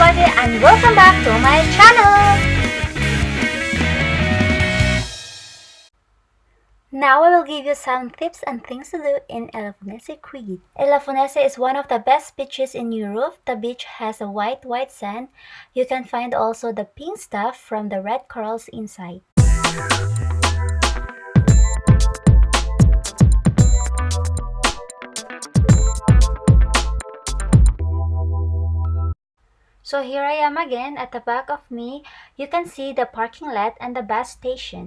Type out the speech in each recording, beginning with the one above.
everybody and welcome back to my channel! Now I will give you some tips and things to do in ELAFONISI, Crete. ELAFONISI is one of the best beaches in Europe. The beach has a white sand. You can find also the pink stuff from the red corals inside. So here I am again. At the back of me, you can see the parking lot and the bus station.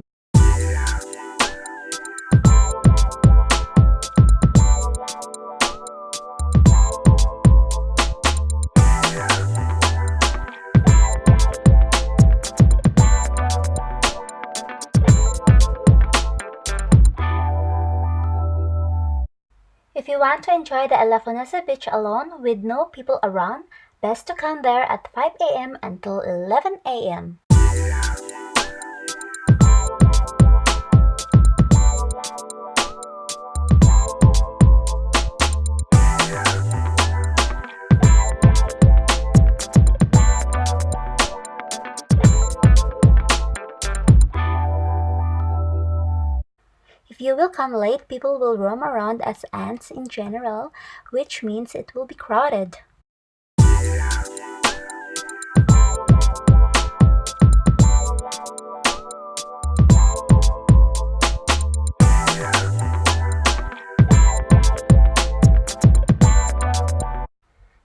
If you want to enjoy the ELAFONISI beach alone with no people around, best to come there at 5 a.m. until 11 a.m. If you will come late, people will roam around as ants in general, which means it will be crowded.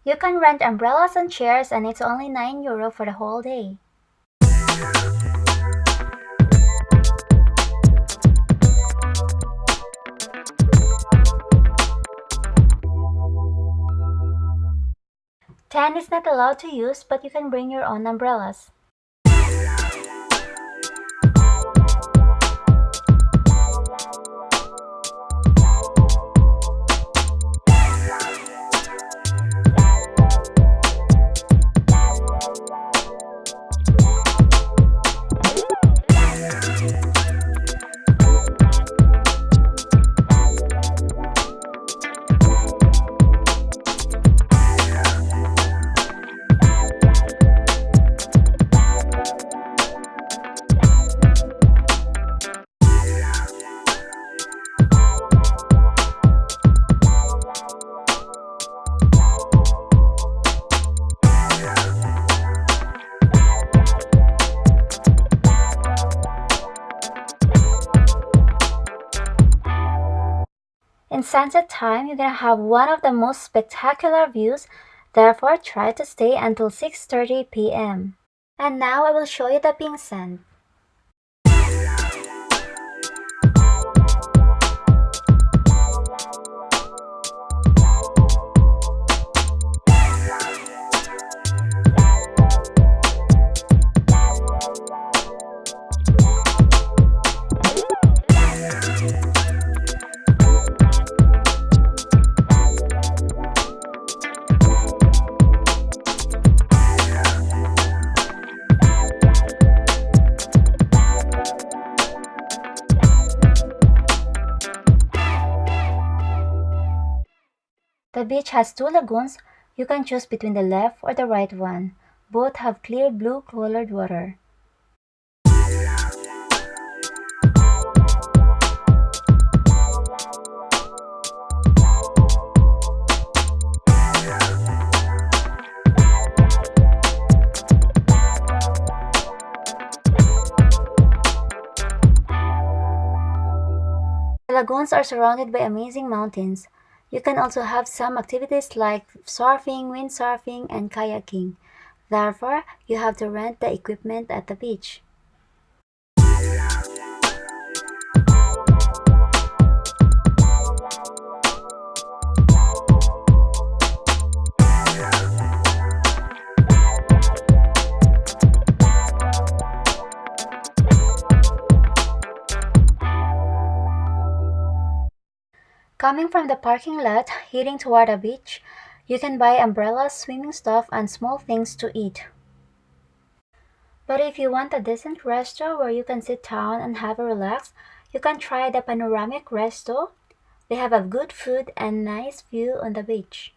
You can rent umbrellas and chairs and it's only €9 for the whole day. Tent is not allowed to use, but you can bring your own umbrellas. In sunset time, you're gonna have one of the most spectacular views, therefore try to stay until 6:30 p.m. And now I will show you the pink sand. The beach has two lagoons. You can choose between the left or the right one. Both have clear blue colored water. The lagoons are surrounded by amazing mountains. You can also have some activities like surfing, windsurfing, and kayaking. Therefore, you have to rent the equipment at the beach. Coming from the parking lot, heading toward the beach, you can buy umbrellas, swimming stuff, and small things to eat. But if you want a decent resto where you can sit down and have a relax, you can try the panoramic resto. They have a good food and nice view on the beach.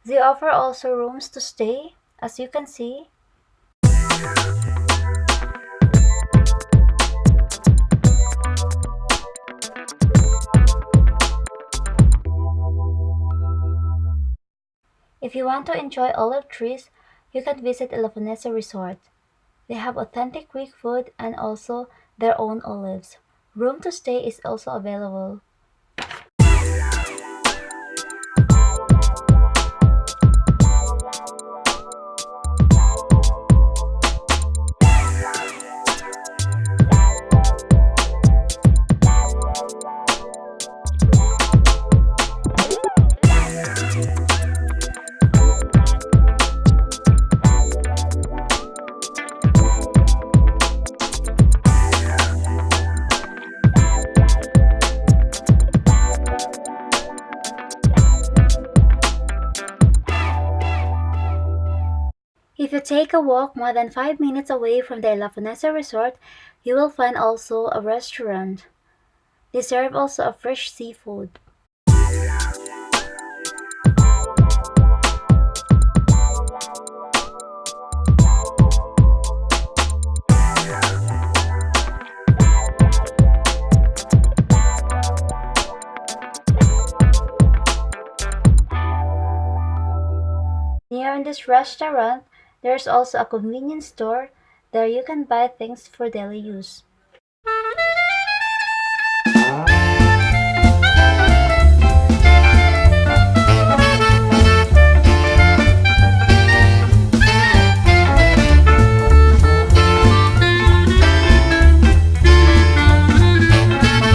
They offer also rooms to stay, as you can see. If you want to enjoy olive trees, you can visit ELAFONISI Resort. They have authentic Greek food and also their own olives. Room to stay is also available. If you take a walk more than 5 minutes away from the ELAFONISI Resort, you will find also a restaurant. They serve also a fresh seafood. Near in this restaurant, there's also a convenience store. There you can buy things for daily use.